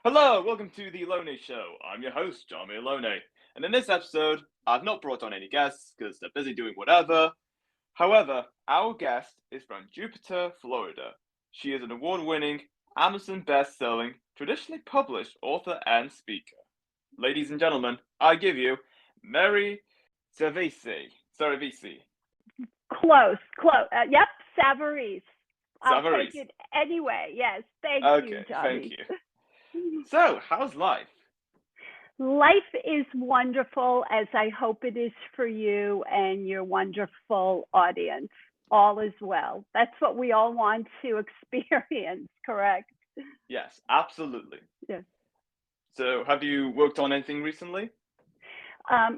Hello, welcome to the Alone Show. I'm your host, Jamie Alone. And in this episode, I've not brought on any guests because they're busy doing whatever. However, our guest is from Jupiter, Florida. She is an award-winning, Amazon best-selling, traditionally published author and speaker. Ladies and gentlemen, I give you Mary Cervisi. Cervisi. Close, close. Yep, Savarese. I'll take Savarese. it anyway. Yes, thank you, Okay, thank Johnny. you. So, how's life? Life is wonderful, as I hope it is for you and your wonderful audience. All is well. That's what we all want to experience, correct? Yes, absolutely. Yes. So, have you worked on anything recently?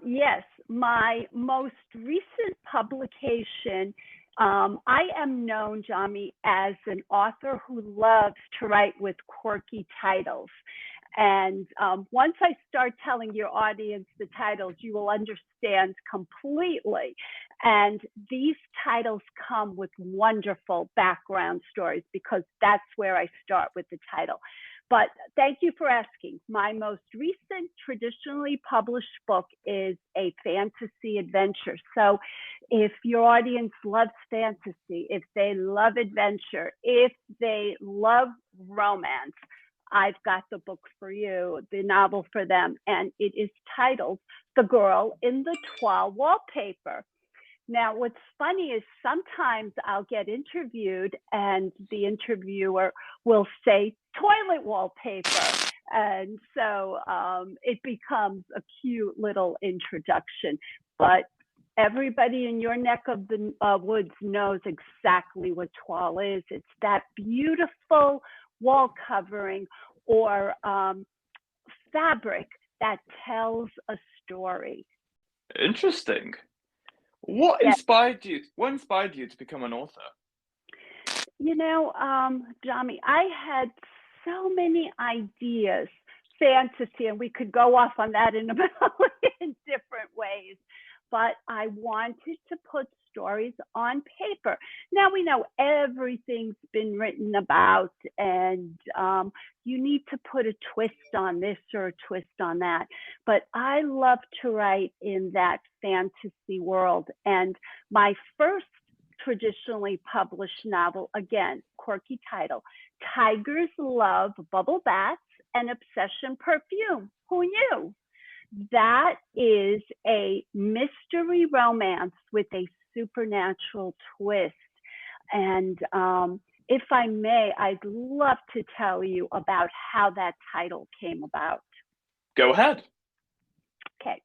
Yes, my most recent publication, I am known, Jami, as an author who loves to write with quirky titles. And once I start telling your audience the titles, you will understand completely. And these titles come with wonderful background stories because that's where I start with the title. But thank you for asking. My most recent traditionally published book is a fantasy adventure. So if your audience loves fantasy, if they love adventure, if they love romance, I've got the book for you, the novel for them, and it is titled The Girl in the Toile Wallpaper. Now, what's funny is sometimes I'll get interviewed and the interviewer will say toilet wallpaper. And so it becomes a cute little introduction. But everybody in your neck of the woods knows exactly what toile is. It's that beautiful wall covering or fabric that tells a story. Interesting. What Yeah. inspired you? What inspired you to become an author? You know, Jami, I had so many ideas, fantasy, and we could go off on that in a million different ways. But I wanted to put stories on paper. Now we know everything's been written about, and you need to put a twist on this or a twist on that. But I love to write in that fantasy world. And my first traditionally published novel, again, quirky title, Tigers Love Bubble Baths and Obsession Perfume. Who knew? That is a mystery romance with a supernatural twist. And if I may, I'd love to tell you about how that title came about. Go ahead. Okay.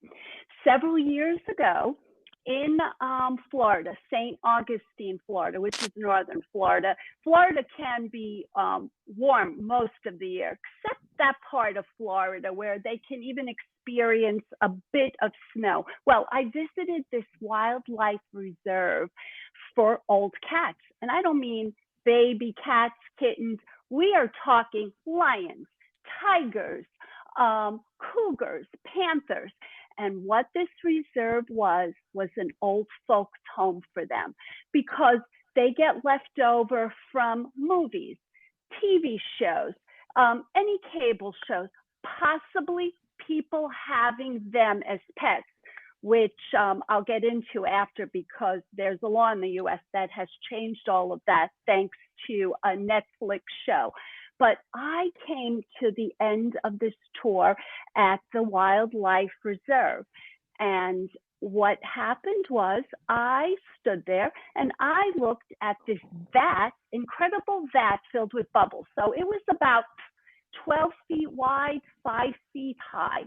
Several years ago in Florida, St. Augustine, Florida, which is northern Florida, Florida can be warm most of the year, except that part of Florida where they can even experience a bit of snow. Well, I visited this wildlife reserve for old cats. And I don't mean baby cats, kittens. We are talking lions, tigers, cougars, panthers. And what this reserve was an old folks home for them because they get left over from movies, TV shows, any cable shows, possibly people having them as pets, which I'll get into after because there's a law in the US that has changed all of that thanks to a Netflix show. But I came to the end of this tour at the Wildlife Reserve. And what happened was I stood there and I looked at this vat, incredible vat filled with bubbles. So it was about 12 feet wide, 5 feet high.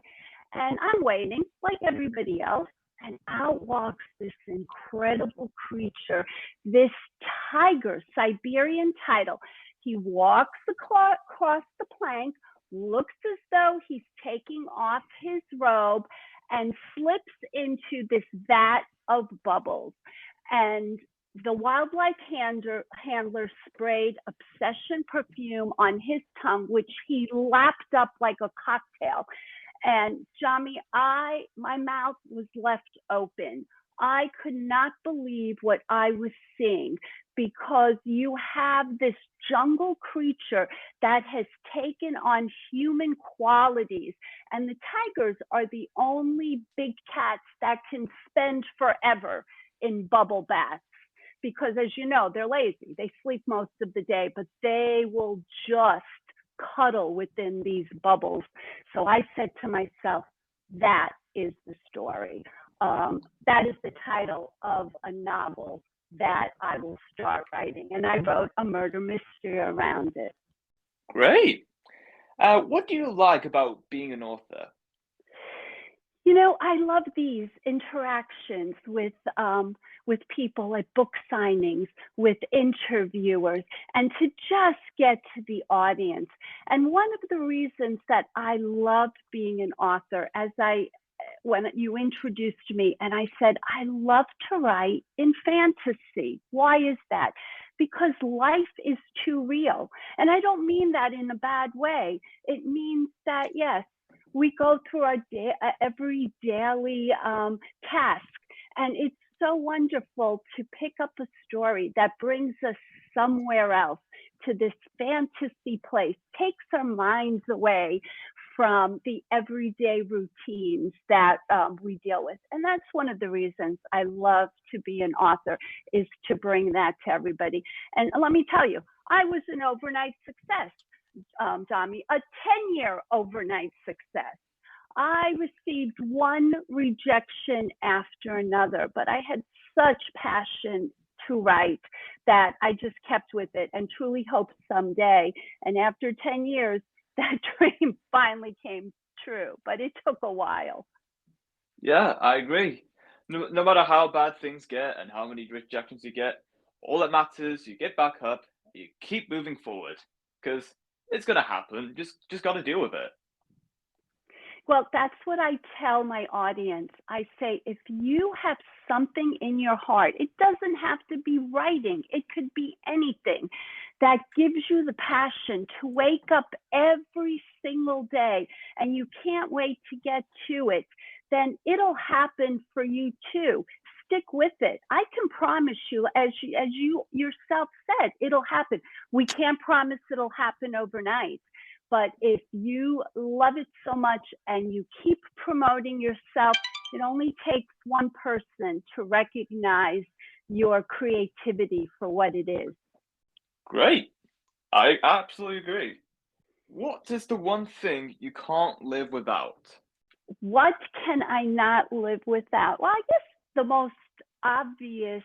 And I'm waiting like everybody else. And out walks this incredible creature, this tiger, Siberian tiger. He walks across the plank, looks as though he's taking off his robe and slips into this vat of bubbles. And the wildlife handler sprayed Obsession perfume on his tongue, which he lapped up like a cocktail. And Jami, my mouth was left open. I could not believe what I was seeing, because you have this jungle creature that has taken on human qualities. And the tigers are the only big cats that can spend forever in bubble baths. Because, as you know, they're lazy. They sleep most of the day, but they will just cuddle within these bubbles. So I said to myself, that is the story. That is the title of a novel that I will start writing. And I wrote a murder mystery around it. Great. What do you like about being an author? You know, I love these interactions with people at book signings, with interviewers, and to just get to the audience. And one of the reasons that I loved being an author, when you introduced me and I said, I love to write in fantasy. Why is that? Because life is too real. And I don't mean that in a bad way. It means that, yes, we go through our every daily task. And it's so wonderful to pick up a story that brings us somewhere else, to this fantasy place, takes our minds away from the everyday routines that we deal with. And that's one of the reasons I love to be an author, is to bring that to everybody. And let me tell you, I was an overnight success, Dami, a 10-year overnight success. I received one rejection after another, but I had such passion to write that I just kept with it and truly hoped someday. And after 10 years, that dream finally came true, but it took a while. Yeah, I agree. No matter how bad things get and how many rejections you get, all that matters, you get back up, you keep moving forward, because it's gonna happen. Just got to deal with it. Well, that's what I tell my audience. I say, if you have something in your heart, it doesn't have to be writing, it could be anything that gives you the passion to wake up every single day and you can't wait to get to it, then it'll happen for you too. Stick with it. I can promise you, as you yourself said, it'll happen. We can't promise it'll happen overnight. But if you love it so much and you keep promoting yourself, it only takes one person to recognize your creativity for what it is. Great. I absolutely agree. What is the one thing you can't live without? What can I not live without? Well, I guess the most obvious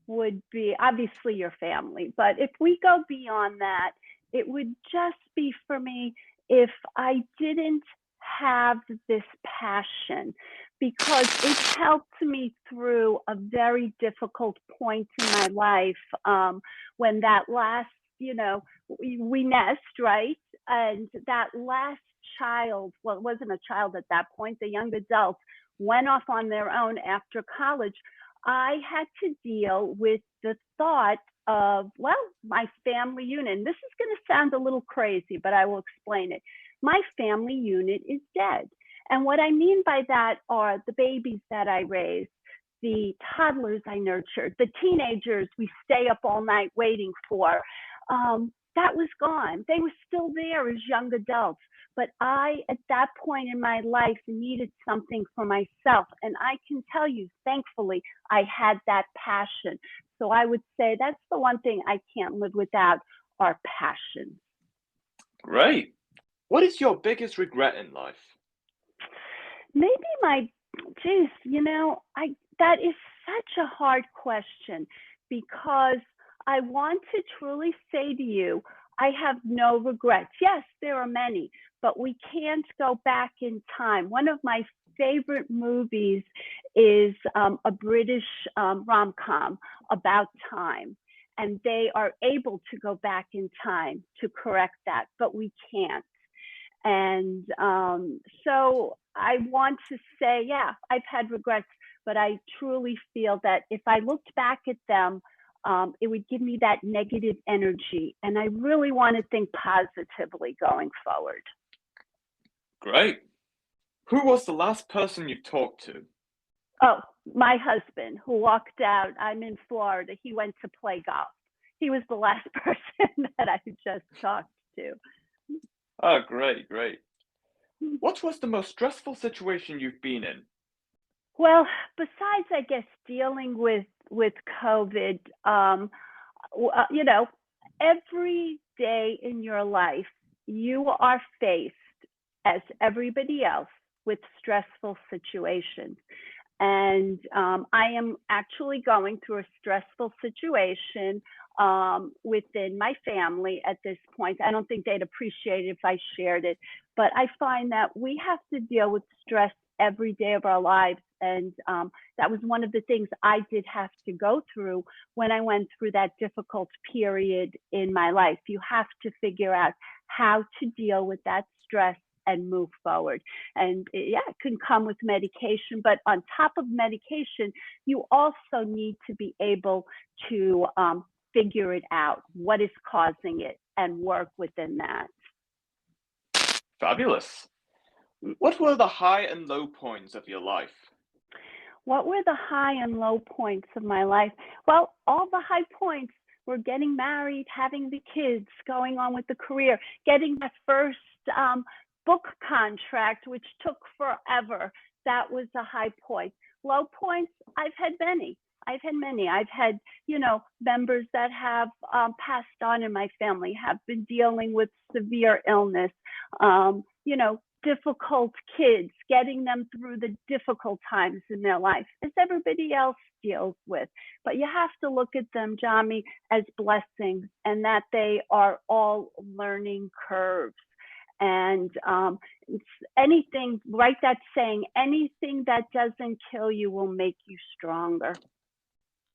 would be obviously your family. But if we go beyond that, it would just be for me if I didn't have this passion, because it helped me through a very difficult point in my life, when that last, we nest, right? And that last child, well, it wasn't a child at that point, the young adult, went off on their own after college. I had to deal with the thought of, well, my family unit. And this is going to sound a little crazy, but I will explain it. My family unit is dead. And what I mean by that are the babies that I raised, the toddlers I nurtured, the teenagers we stay up all night waiting for. That was gone. They were still there as young adults. But I, at that point in my life, needed something for myself. And I can tell you, thankfully, I had that passion. So I would say that's the one thing I can't live without, are passion. Great. What is your biggest regret in life? Maybe that is such a hard question, because I want to truly say to you, I have no regrets. Yes, there are many, but we can't go back in time. One of my favorite movies is a British rom-com about time. And they are able to go back in time to correct that, but we can't. And so I want to say, yeah, I've had regrets, but I truly feel that if I looked back at them, it would give me that negative energy. And I really want to think positively going forward. Great. Who was the last person you talked to? Oh, My husband, who walked out, I'm in Florida, he went to play golf. He was the last person that I just talked to. Oh, great, great. What was the most stressful situation you've been in? Well, besides, I guess, dealing with COVID, you know, every day in your life, you are faced, as everybody else, with stressful situations. And I am actually going through a stressful situation within my family at this point. I don't think they'd appreciate it if I shared it, but I find that we have to deal with stress every day of our lives. And that was one of the things I did have to go through when I went through that difficult period in my life. You have to figure out how to deal with that stress and move forward. And yeah, it can come with medication, but on top of medication, you also need to be able to figure it out, what is causing it, and work within that. Fabulous. What were the high and low points of your life? What were the high and low points of my life? Well, all the high points were getting married, having the kids, going on with the career, getting that first book contract, which took forever. That was a high point. Low points, I've had many. I've had, members that have passed on in my family, have been dealing with severe illness, difficult kids, getting them through the difficult times in their life, as everybody else deals with. But you have to look at them, Jami, as blessings, and that they are all learning curves. And anything, write that saying, anything that doesn't kill you will make you stronger.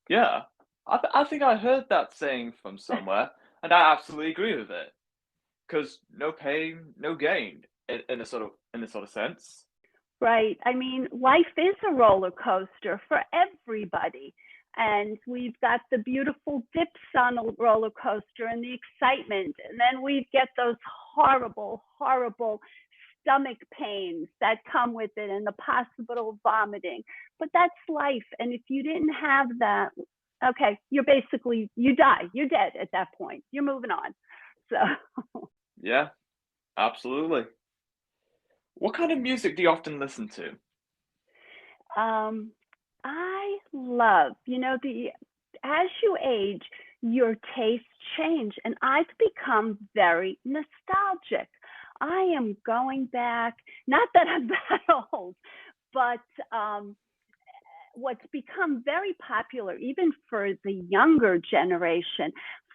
Yeah, I think I heard that saying from somewhere, and I absolutely agree with it. Because no pain, no gain, in a sort of sense. Right. I mean, life is a roller coaster for everybody. And we've got the beautiful dips on a roller coaster and the excitement. And then we get those horrible, horrible stomach pains that come with it and the possible vomiting. But that's life. And if you didn't have that, okay, you die. You're dead at that point. You're moving on. So, Yeah, absolutely. What kind of music do you often listen to? I love, as you age, your tastes change, and I've become very nostalgic. I am going back, not that I'm that old, but what's become very popular, even for the younger generation,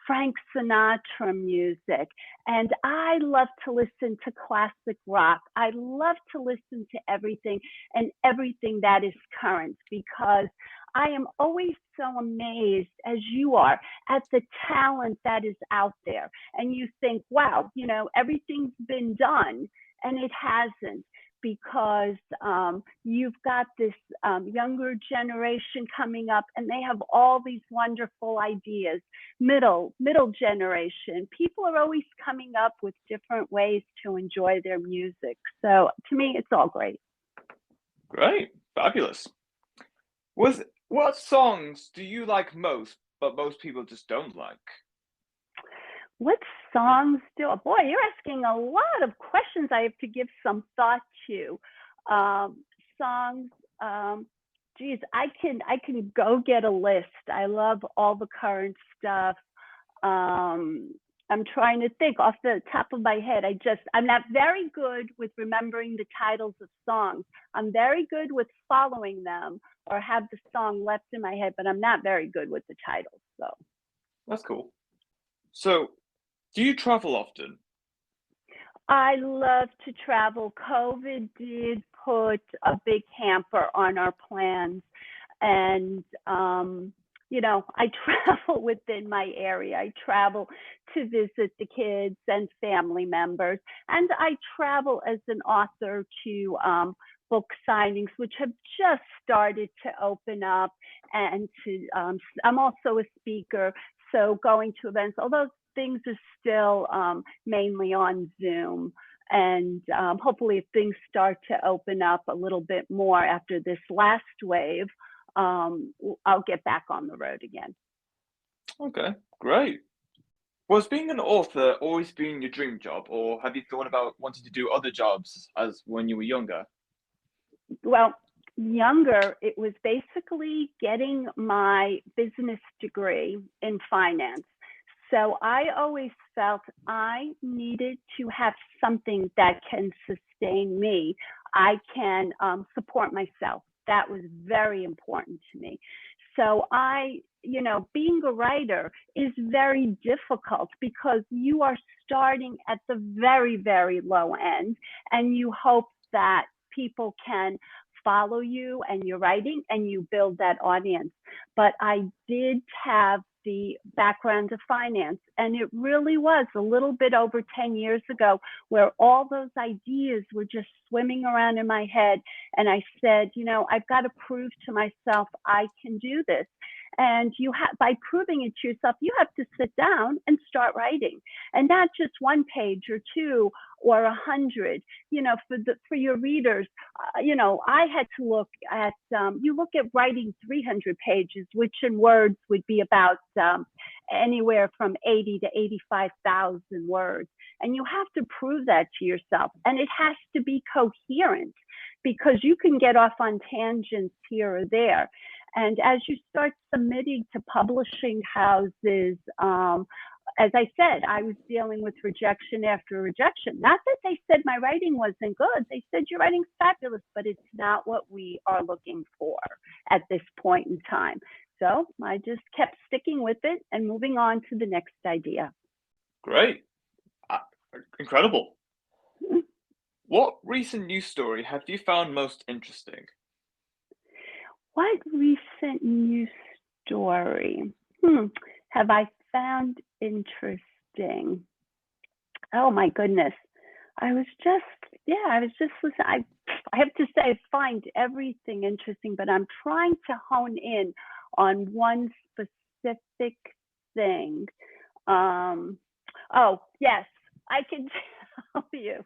Frank Sinatra music. And I love to listen to classic rock. I love to listen to everything and everything that is current, because I am always so amazed, as you are, at the talent that is out there. And you think, wow, everything's been done, and it hasn't, because you've got this younger generation coming up, and they have all these wonderful ideas. Middle generation, people are always coming up with different ways to enjoy their music. So to me, it's all great. Great, fabulous. What songs do you like most, but most people just don't like? What songs do? Boy, you're asking a lot of questions I have to give some thought to. Songs. Geez, I can go get a list. I love all the current stuff. I'm trying to think off the top of my head. I'm not very good with remembering the titles of songs. I'm very good with following them or have the song left in my head, but I'm not very good with the titles. So That's cool. So, do you travel often? I love to travel. COVID did put a big hamper on our plans. And, I travel within my area. I travel to visit the kids and family members. And I travel as an author to book signings, which have just started to open up. And I'm also a speaker. So going to events, although things are still mainly on Zoom. And hopefully if things start to open up a little bit more after this last wave, I'll get back on the road again. Okay, great. Was being an author always been your dream job, or have you thought about wanting to do other jobs as when you were younger? Well, younger, it was basically getting my business degree in finance. So I always felt I needed to have something that can sustain me. I can support myself. That was very important to me. So being a writer is very difficult because you are starting at the very, very low end, and you hope that people can follow you and your writing and you build that audience. But I did have the background of finance, and it really was a little bit over 10 years ago where all those ideas were just swimming around in my head. And I said, I've got to prove to myself I can do this. And by proving it to yourself, you have to sit down and start writing, and not just one page or two or 100. For your readers, I had to look at. You look at writing 300 pages, which in words would be about anywhere from 80 to 85,000 words, and you have to prove that to yourself, and it has to be coherent because you can get off on tangents here or there. And as you start submitting to publishing houses, as I said, I was dealing with rejection after rejection. Not that they said my writing wasn't good. They said your writing's fabulous, but it's not what we are looking for at this point in time. So I just kept sticking with it and moving on to the next idea. Great. Uh, Incredible. What recent news story have you found most interesting? What recent news story have I found interesting? Oh my goodness. I was just listening. I have to say I find everything interesting, but I'm trying to hone in on one specific thing. Oh, yes, I can tell you.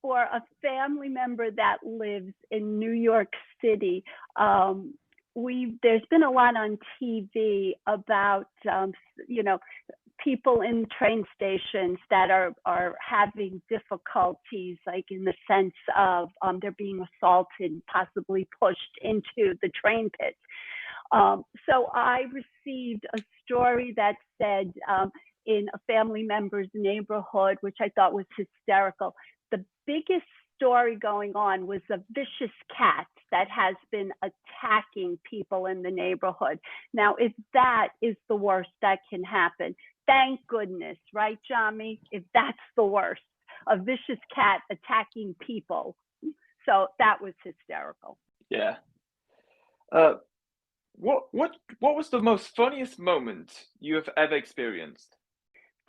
For a family member that lives in New York City, there's been a lot on TV about people in train stations that are having difficulties, like in the sense of they're being assaulted, possibly pushed into the train pit. So I received a story that said in a family member's neighborhood, which I thought was hysterical. The biggest story going on was a vicious cat that has been attacking people in the neighborhood. Now, if that is the worst that can happen, thank goodness, right, Jami? If that's the worst, a vicious cat attacking people. So that was hysterical. Yeah. What was the most funniest moment you have ever experienced?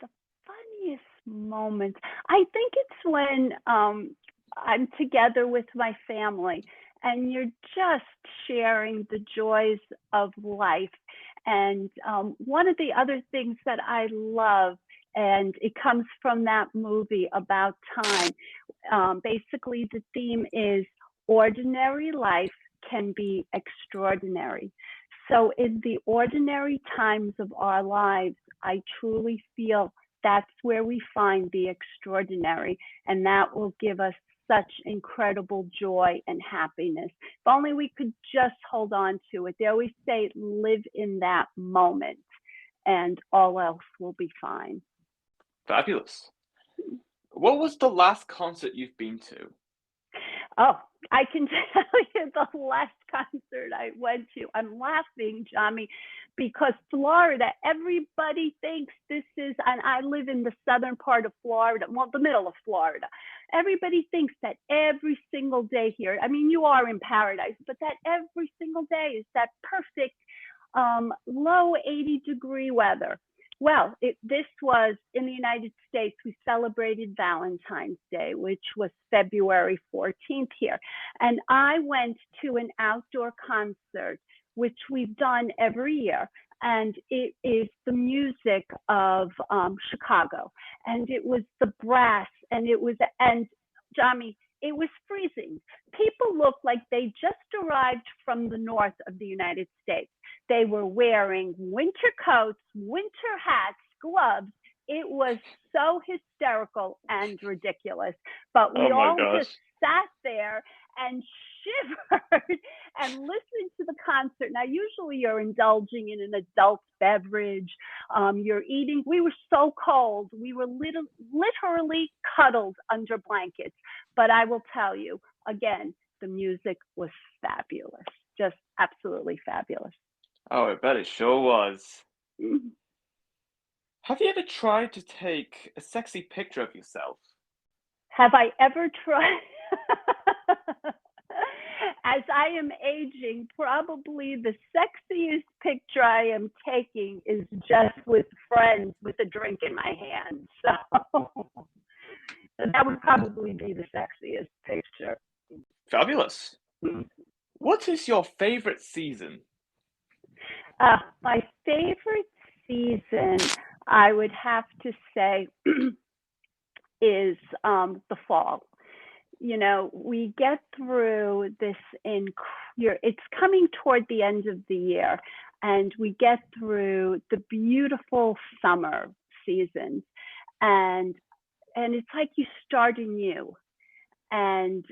The funniest moment, I think it's when I'm together with my family and you're just sharing the joys of life. And one of the other things that I love, and it comes from that movie About Time, basically the theme is ordinary life can be extraordinary. So in the ordinary times of our lives, I truly feel that's where we find the extraordinary, and that will give us such incredible joy and happiness. If only we could just hold on to it. They always say live in that moment and all else will be fine. Fabulous. What was the last concert you've been to? Oh, I can tell you the last concert I went to. I'm laughing, Jami, because Florida, everybody thinks this is, and I live in the southern part of Florida, well, the middle of Florida. Everybody thinks that every single day here, I mean, you are in paradise, but that every single day is that perfect low 80-degree weather. Well, this was in the United States. We celebrated Valentine's Day, which was February 14th here. And I went to an outdoor concert, which we've done every year. And it is the music of Chicago. And it was the brass, and Jami, it was freezing. People looked like they just arrived from the north of the United States. They were wearing winter coats, winter hats, gloves. It was so hysterical and ridiculous. But we Oh my all just gosh. sat there and shivered and listened to the concert. Now, usually you're indulging in an adult beverage, you're eating. We were so cold. We were literally cuddled under blankets. But I will tell you, again, the music was fabulous, just absolutely fabulous. Oh, I bet it sure was. Mhm. Have you ever tried to take a sexy picture of yourself? Have I ever tried? As I am aging, probably the sexiest picture I am taking is just with friends with a drink in my hand. So that would probably be the sexiest picture. Fabulous. What is your favorite season? My favorite season, I would have to say, is the fall. You know, we get through this it's coming toward the end of the year, and we get through the beautiful summer seasons, and it's like you start anew. And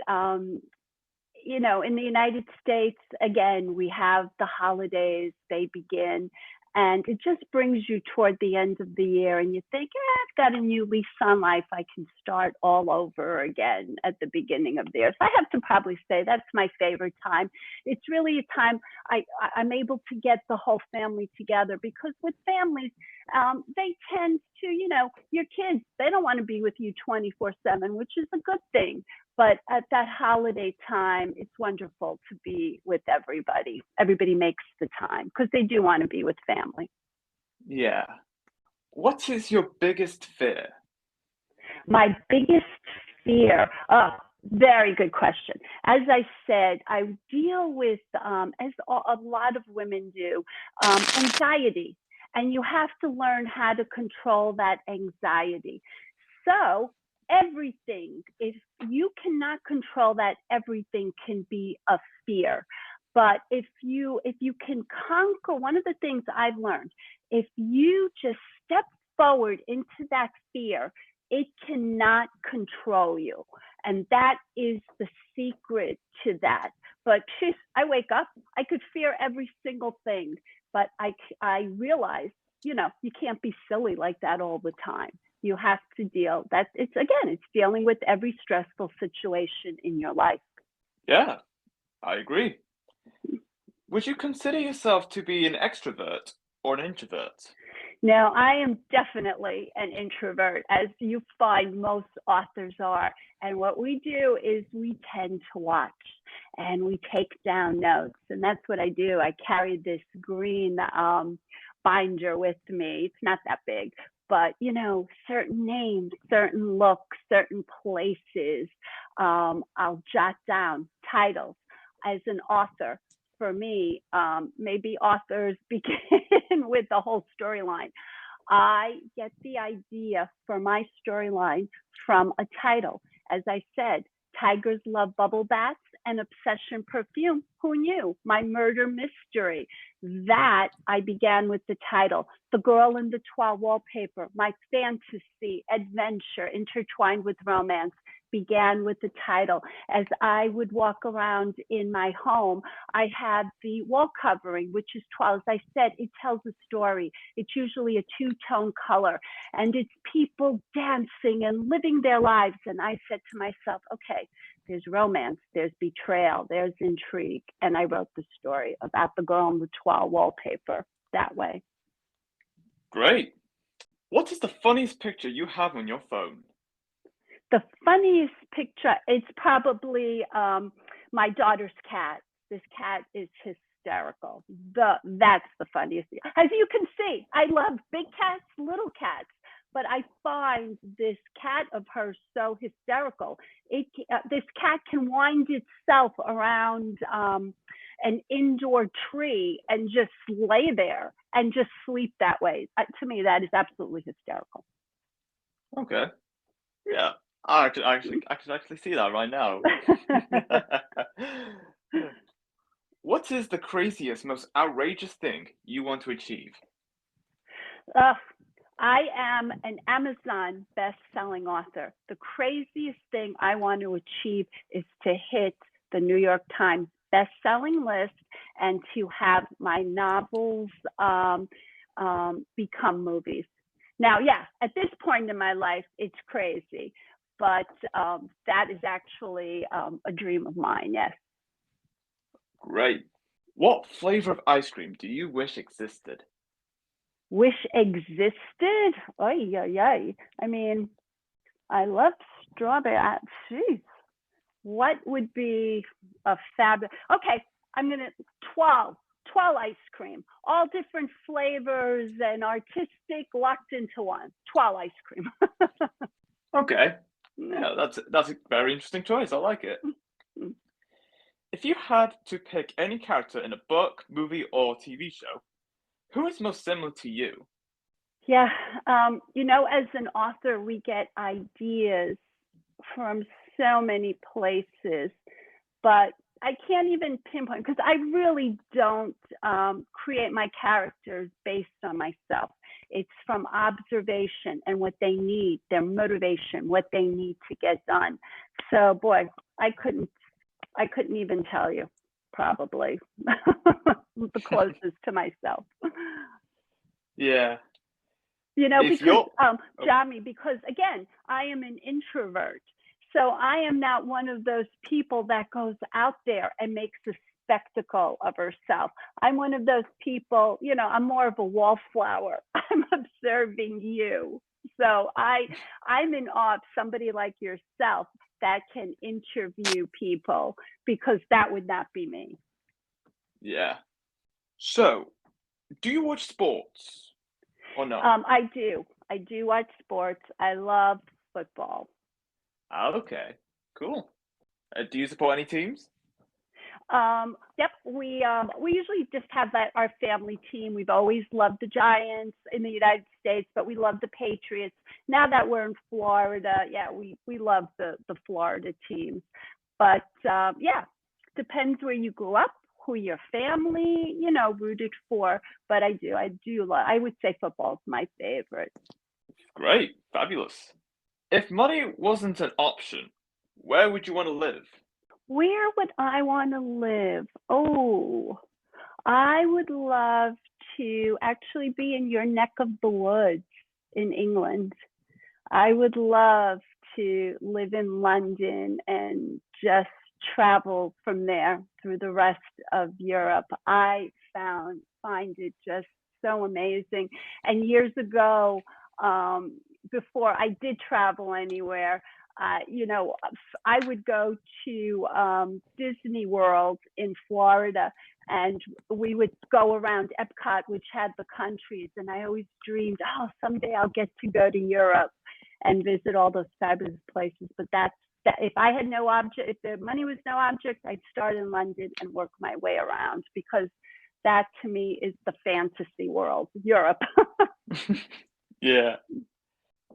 you know, in the United States, again, we have the holidays, they begin, and it just brings you toward the end of the year, and you think, I've got a new lease on life. I can start all over again at the beginning of the year. So I have to probably say that's my favorite time. It's really a time I'm able to get the whole family together, because with families, they tend to, you know, your kids, they don't want to be with you 24/7, which is a good thing. But at that holiday time, it's wonderful to be with everybody. Everybody makes the time because they do want to be with family. Yeah. What is your biggest fear? My biggest fear, very good question. As I said, I deal with, as a lot of women do, anxiety. And you have to learn how to control that anxiety. So everything, if you cannot control that, everything can be a fear. But if you can conquer, one of the things I've learned, if you just step forward into that fear, it cannot control you. And that is the secret to that. But I wake up, I could fear every single thing, but I realize, you know, you can't be silly like that all the time. You have to it's dealing with every stressful situation in your life. Yeah, I agree. Would you consider yourself to be an extrovert or an introvert? Now, I am definitely an introvert, as you find most authors are. And what we do is we tend to watch and we take down notes. And that's what I do. I carry this green binder with me. It's not that big, but you know, certain names, certain looks, certain places. I'll jot down titles. As an author, for me, maybe authors begin with the whole storyline. I get the idea for my storyline from a title. As I said, tigers love bubble baths and obsession perfume. Who knew? My murder mystery. That I began with the title. The girl in the toile wallpaper. My fantasy adventure intertwined with romance began with the title. As I would walk around in my home, I had the wall covering, which is toile. As I said, it tells a story. It's usually a two-tone color, and it's people dancing and living their lives. And I said to myself, okay, there's romance, there's betrayal, there's intrigue. And I wrote the story about the girl in the toile wallpaper that way. Great. What is the funniest picture you have on your phone? The funniest picture, it's probably my daughter's cat. This cat is hysterical. That's the funniest. As you can see, I love big cats, little cats, but I find this cat of hers so hysterical. This cat can wind itself around an indoor tree and just lay there and just sleep that way. To me, that is absolutely hysterical. Okay. Yeah. I can actually see that right now. What is the craziest, most outrageous thing you want to achieve? Ugh, I am an Amazon best-selling author. The craziest thing I want to achieve is to hit the New York Times best-selling list and to have my novels become movies. Now, yeah, at this point in my life, it's crazy, but that is actually a dream of mine. Yes. Great. What flavor of ice cream do you wish existed? Wish existed? Oy, oy, oy. I mean, I love strawberry. Jeez, what would be a fabulous? Okay, I'm gonna 12, 12 ice cream, all different flavors and artistic locked into one. 12 ice cream. Okay. Yeah, that's a very interesting choice. I like it. If you had to pick any character in a book, movie, or TV show, who is most similar to you? Yeah, as an author, we get ideas from so many places, but I can't even pinpoint because I really don't create my characters based on myself. It's from observation and what they need, their motivation, what they need to get done. So, boy, I couldn't, I couldn't even tell you. Probably the closest to myself. Yeah. If Because you're oh, Jami, because again, I am an introvert. So I am not one of those people that goes out there and makes a spectacle of herself. I'm one of those people, I'm more of a wallflower. I'm observing you. So I'm in awe of somebody like yourself that can interview people because that would not be me. yeah. So, do you watch sports or no? I do. I do watch sports. I love football. Okay, cool. Do you support any teams? Yep, we usually just have that our family team. We've always loved the Giants in the United States, but we love the Patriots. Now that we're in Florida, yeah, we love the Florida teams. But yeah, depends where you grew up, who your family, rooted for. But I would say football is my favorite. Great, fabulous. If money wasn't an option, where would you want to live? Where would I want to live? Oh, I would love to actually be in your neck of the woods in England. I would love to live in London and just travel from there through the rest of Europe. Find it just so amazing. And years ago, before I did travel anywhere, I would go to Disney World in Florida, and we would go around Epcot, which had the countries. And I always dreamed, oh, someday I'll get to go to Europe and visit all those fabulous places. But that if I had no object, if the money was no object, I'd start in London and work my way around because that to me is the fantasy world, Europe. Yeah.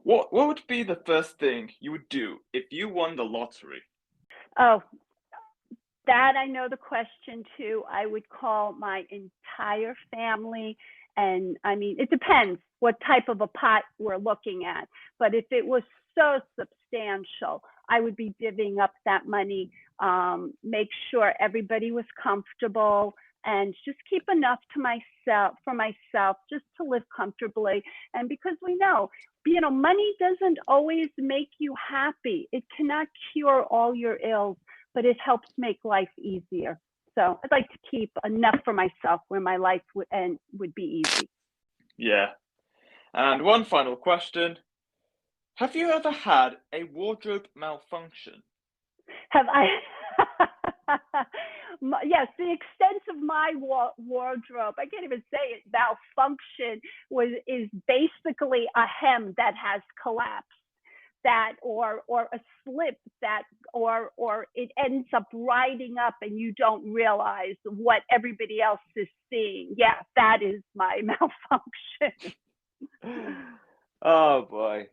What would be the first thing you would do if you won the lottery? Oh, that I know the question too. I would call my entire family. And I mean, it depends what type of a pot we're looking at. But if it was so substantial, I would be divvying up that money, make sure everybody was comfortable, and just keep enough to myself for myself just to live comfortably. And because we know, money doesn't always make you happy. It cannot cure all your ills, but it helps make life easier. So I'd like to keep enough for myself where my life would be easy. Yeah. And one final question. Have you ever had a wardrobe malfunction? Have I? Yes, the extent of my wardrobe, I can't even say it, malfunction is basically a hem that has collapsed, that or a slip that or it ends up riding up and you don't realize what everybody else is seeing. Yeah, that is my malfunction. Oh boy.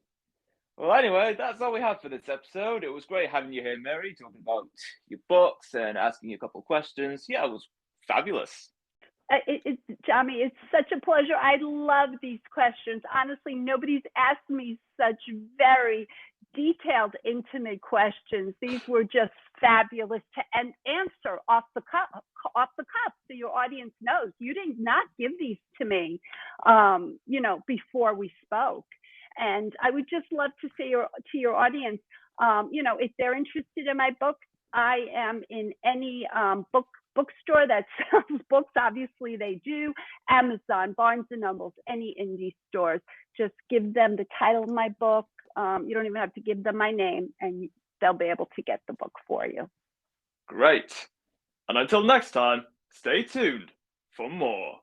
Well, anyway, that's all we have for this episode. It was great having you here, Mary, talking about your books and asking you a couple of questions. Yeah, it was fabulous. Tommy, it's such a pleasure. I love these questions. Honestly, nobody's asked me such very detailed, intimate questions. These were just fabulous to answer off the cuff, so your audience knows you did not give these to me, before we spoke. And I would just love to say to your audience, if they're interested in my books, I am in any bookstore that sells books. Obviously, they do. Amazon, Barnes and Nobles, any indie stores. Just give them the title of my book. You don't even have to give them my name, and they'll be able to get the book for you. Great. And until next time, stay tuned for more.